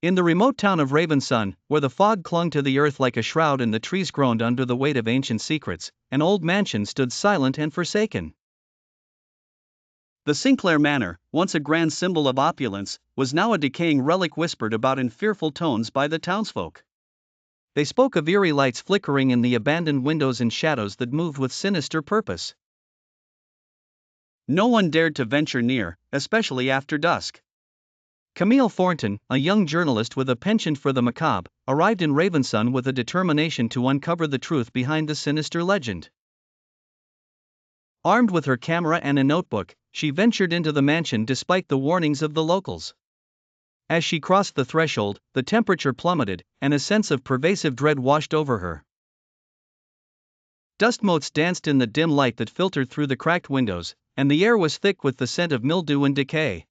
In the remote town of Ravenson, where the fog clung to the earth like a shroud and the trees groaned under the weight of ancient secrets, an old mansion stood silent and forsaken. The Sinclair Manor, once a grand symbol of opulence, was now a decaying relic whispered about in fearful tones by the townsfolk. They spoke of eerie lights flickering in the abandoned windows and shadows that moved with sinister purpose. No one dared to venture near, especially after dusk. Camille Thornton, a young journalist with a penchant for the macabre, arrived in Ravenson with a determination to uncover the truth behind the sinister legend. Armed with her camera and a notebook, she ventured into the mansion despite the warnings of the locals. As she crossed the threshold, the temperature plummeted, and a sense of pervasive dread washed over her. Dust motes danced in the dim light that filtered through the cracked windows, and the air was thick with the scent of mildew and decay.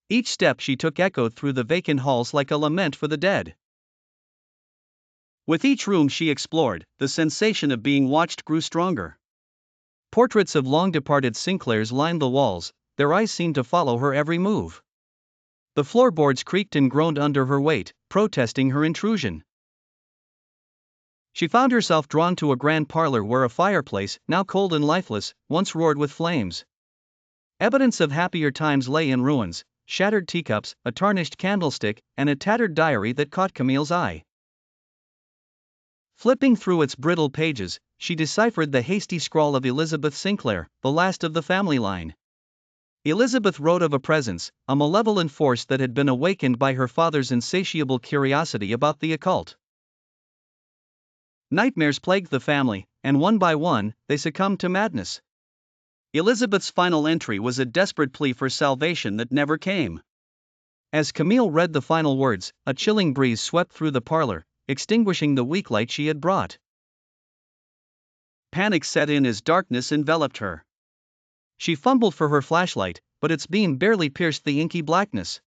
Each step she took echoed through the vacant halls like a lament for the dead. With each room she explored, the sensation of being watched grew stronger. Portraits of long-departed Sinclairs lined the walls, their eyes seemed to follow her every move. The floorboards creaked and groaned under her weight, protesting her intrusion. She found herself drawn to a grand parlor where a fireplace, now cold and lifeless, once roared with flames. Evidence of happier times lay in ruins: shattered teacups, a tarnished candlestick, and a tattered diary that caught Camille's eye. Flipping through its brittle pages, she deciphered the hasty scrawl of Elizabeth Sinclair, the last of the family line. Elizabeth wrote of a presence, a malevolent force that had been awakened by her father's insatiable curiosity about the occult. Nightmares plagued the family, and one by one, they succumbed to madness. Elizabeth's final entry was a desperate plea for salvation that never came. As Camille read the final words, a chilling breeze swept through the parlor, extinguishing the weak light she had brought. Panic set in as darkness enveloped her. She fumbled for her flashlight, but its beam barely pierced the inky blackness.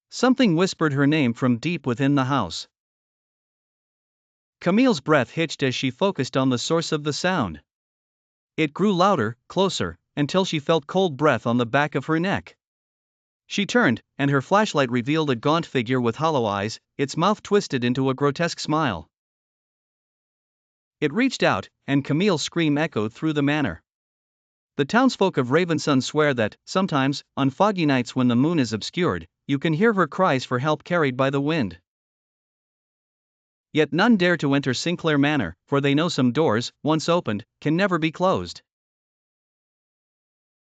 Something whispered her name from deep within the house. Camille's breath hitched as she focused on the source of the sound. It grew louder, closer, until she felt cold breath on the back of her neck. She turned, and her flashlight revealed a gaunt figure with hollow eyes, its mouth twisted into a grotesque smile. It reached out, and Camille's scream echoed through the manor. The townsfolk of Ravenson swear that, sometimes, on foggy nights when the moon is obscured, you can hear her cries for help carried by the wind. Yet none dare to enter Sinclair Manor, for they know some doors, once opened, can never be closed.